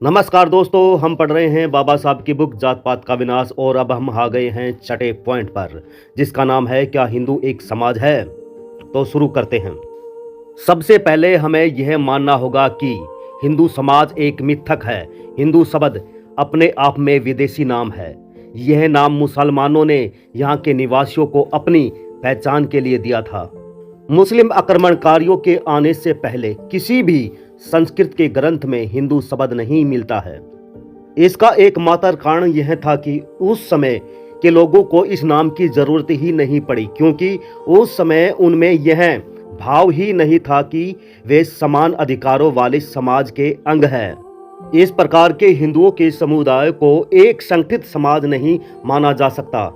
नमस्कार दोस्तों, हम पढ़ रहे हैं बाबा साहब की बुक जात पात का विनाश और अब हम आ गए हैं छठे पॉइंट पर, जिसका नाम है क्या हिंदू एक समाज है। तो शुरू करते हैं। सबसे पहले हमें यह मानना होगा कि हिंदू समाज एक मिथक है। हिंदू शब्द अपने आप में विदेशी नाम है। यह नाम मुसलमानों ने यहाँ के निवासियों को अपनी पहचान के लिए दिया था। मुस्लिम आक्रमणकारियों के आने से पहले किसी भी संस्कृत के ग्रंथ में हिंदू शब्द नहीं मिलता है। इसका एकमात्र कारण यह था कि उस समय के लोगों को इस नाम की जरूरत ही नहीं पड़ी, क्योंकि उस समय उनमें यह भाव ही नहीं था कि वे समान अधिकारों वाले समाज के अंग हैं। इस प्रकार के हिंदुओं के समुदाय को एक संगठित समाज नहीं माना जा सकता।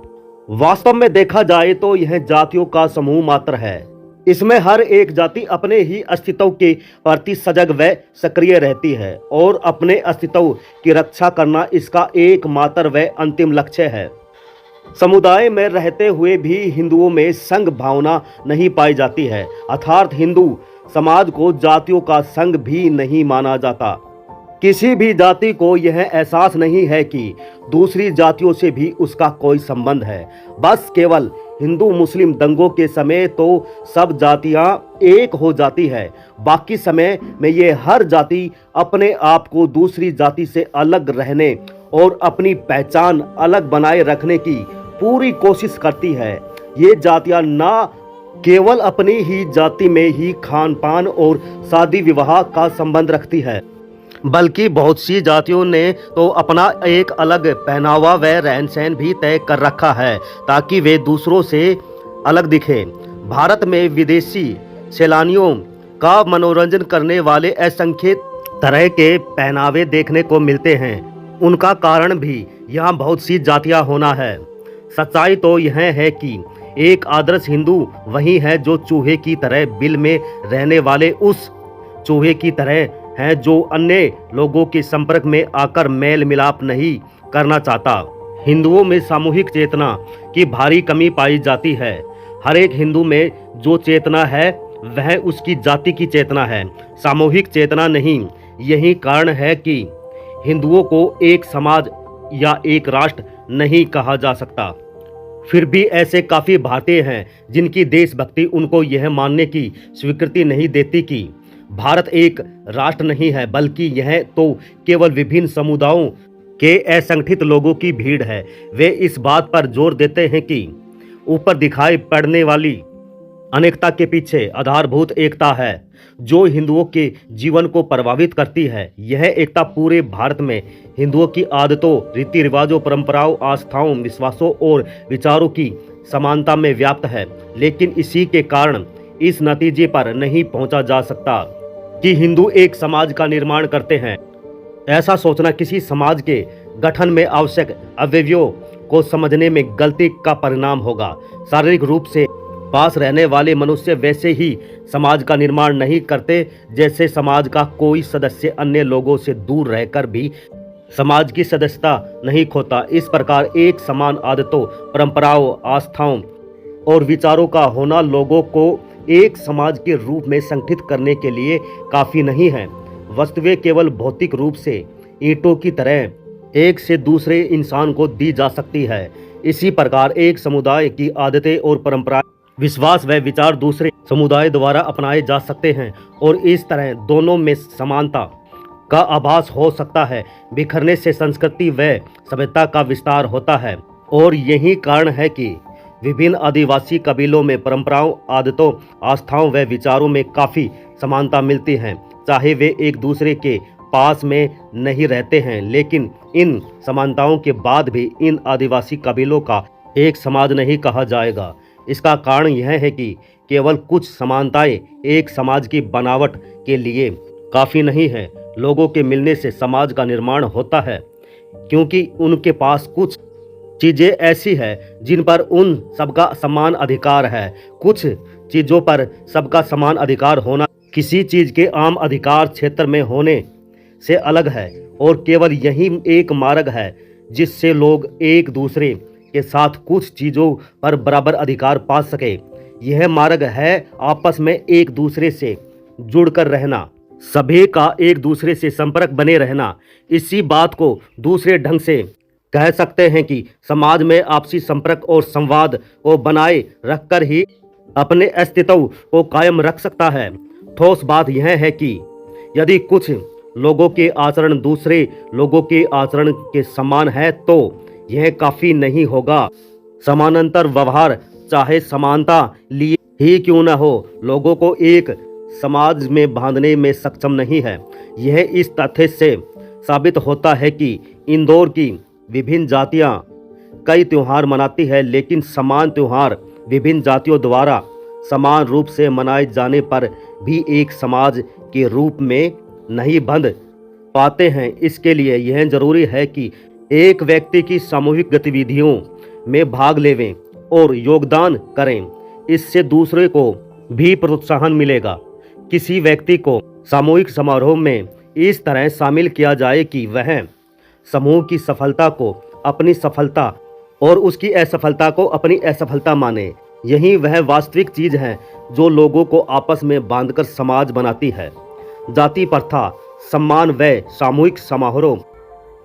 वास्तव में देखा जाए तो यह जातियों का समूह मात्र है। इसमें हर एक जाति अपने ही अस्तित्व के प्रति सजग व सक्रिय रहती है और अपने अस्तित्व की रक्षा करना इसका एकमात्र व अंतिम लक्ष्य है। समुदाय में रहते हुए भी हिंदुओं में संघ भावना नहीं पाई जाती है, अर्थात हिंदू समाज को जातियों का संघ भी नहीं माना जाता। किसी भी जाति को यह एहसास नहीं है कि दूसरी जातियों से भी उसका कोई संबंध है। बस केवल हिंदू मुस्लिम दंगों के समय तो सब जातियां एक हो जाती है, बाकी समय में ये हर जाति अपने आप को दूसरी जाति से अलग रहने और अपनी पहचान अलग बनाए रखने की पूरी कोशिश करती है। ये जातियां ना केवल अपनी ही जाति में ही खान पान और शादी विवाह का संबंध रखती है, बल्कि बहुत सी जातियों ने तो अपना एक अलग पहनावा व रहन सहन भी तय कर रखा है ताकि वे दूसरों से अलग दिखें। भारत में विदेशी सैलानियों का मनोरंजन करने वाले असंख्य तरह के पहनावे देखने को मिलते हैं। उनका कारण भी यहाँ बहुत सी जातियाँ होना है। सच्चाई तो यह है कि एक आदर्श हिंदू वही है जो चूहे की तरह बिल में रहने वाले उस चूहे की तरह है जो अन्य लोगों के संपर्क में आकर मेल मिलाप नहीं करना चाहता। हिंदुओं में सामूहिक चेतना की भारी कमी पाई जाती है। हर एक हिंदू में जो चेतना है वह उसकी जाति की चेतना है, सामूहिक चेतना नहीं। यही कारण है कि हिंदुओं को एक समाज या एक राष्ट्र नहीं कहा जा सकता। फिर भी ऐसे काफ़ी भारतीय हैं जिनकी देशभक्ति उनको यह मानने की स्वीकृति नहीं देती कि भारत एक राष्ट्र नहीं है, बल्कि यह तो केवल विभिन्न समुदायों के असंगठित लोगों की भीड़ है। वे इस बात पर जोर देते हैं कि ऊपर दिखाई पड़ने वाली अनेकता के पीछे आधारभूत एकता है जो हिंदुओं के जीवन को प्रभावित करती है। यह एकता पूरे भारत में हिंदुओं की आदतों, रीति रिवाजों, परंपराओं, आस्थाओं, विश्वासों और विचारों की समानता में व्याप्त है। लेकिन इसी के कारण इस नतीजे पर नहीं पहुंचा जा सकता कि हिंदू एक समाज का निर्माण करते हैं। ऐसा सोचना किसी समाज के गठन में आवश्यक अवयवों को समझने में गलती का परिणाम होगा। शारीरिक रूप से पास रहने वाले मनुष्य वैसे ही समाज का निर्माण नहीं करते जैसे समाज का कोई सदस्य अन्य लोगों से दूर रहकर भी समाज की सदस्यता नहीं खोता। इस प्रकार एक समान आदतों, परंपराओं, आस्थाओं और विचारों का होना लोगों को एक समाज के रूप में संगठित करने के लिए काफ़ी नहीं है। वस्तुएं केवल भौतिक रूप से ईंटों की तरह एक से दूसरे इंसान को दी जा सकती है। इसी प्रकार एक समुदाय की आदतें और परंपराएं, विश्वास व विचार दूसरे समुदाय द्वारा अपनाए जा सकते हैं और इस तरह दोनों में समानता का आभास हो सकता है। बिखरने से संस्कृति व सभ्यता का विस्तार होता है और यही कारण है कि विभिन्न आदिवासी कबीलों में परंपराओं, आदतों, आस्थाओं व विचारों में काफ़ी समानता मिलती है। चाहे वे एक दूसरे के पास में नहीं रहते हैं, लेकिन इन समानताओं के बाद भी इन आदिवासी कबीलों का एक समाज नहीं कहा जाएगा। इसका कारण यह है कि केवल कुछ समानताएं एक समाज की बनावट के लिए काफ़ी नहीं है। लोगों के मिलने से समाज का निर्माण होता है, क्योंकि उनके पास कुछ चीज़ें ऐसी है जिन पर उन सबका समान अधिकार है। कुछ चीज़ों पर सबका समान अधिकार होना किसी चीज़ के आम अधिकार क्षेत्र में होने से अलग है और केवल यही एक मार्ग है जिससे लोग एक दूसरे के साथ कुछ चीज़ों पर बराबर अधिकार पा सके। यह मार्ग है आपस में एक दूसरे से जुड़कर रहना, सभी का एक दूसरे से संपर्क बने रहना। इसी बात को दूसरे ढंग से कह सकते हैं कि समाज में आपसी संपर्क और संवाद को बनाए रखकर ही अपने अस्तित्व को कायम रख सकता है। ठोस बात यह है कि यदि कुछ लोगों के आचरण दूसरे लोगों के आचरण के समान है तो यह काफ़ी नहीं होगा। समानांतर व्यवहार चाहे समानता लिए ही क्यों न हो, लोगों को एक समाज में बांधने में सक्षम नहीं है। यह इस तथ्य से साबित होता है कि इंदौर की विभिन्न जातियां कई त्यौहार मनाती है, लेकिन समान त्यौहार विभिन्न जातियों द्वारा समान रूप से मनाए जाने पर भी एक समाज के रूप में नहीं बंध पाते हैं। इसके लिए यह जरूरी है कि एक व्यक्ति की सामूहिक गतिविधियों में भाग लेवें और योगदान करें। इससे दूसरे को भी प्रोत्साहन मिलेगा। किसी व्यक्ति को सामूहिक समारोह में इस तरह शामिल किया जाए कि वह समूह की सफलता को अपनी सफलता और उसकी असफलता को अपनी असफलता माने। यही वह वास्तविक चीज है जो लोगों को आपस में बांधकर समाज बनाती है। जाति प्रथा, सम्मान व सामूहिक समारोह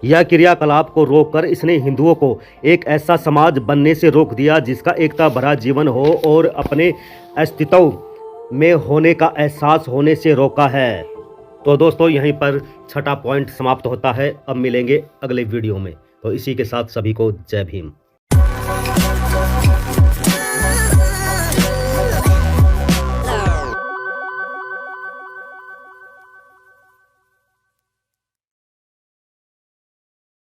या क्रियाकलाप को रोककर इसने हिंदुओं को एक ऐसा समाज बनने से रोक दिया जिसका एकता भरा जीवन हो और अपने अस्तित्व में होने का एहसास होने से रोका है। तो दोस्तों यहीं पर छठा पॉइंट समाप्त होता है। अब मिलेंगे अगले वीडियो में। तो इसी के साथ सभी को जय भीम।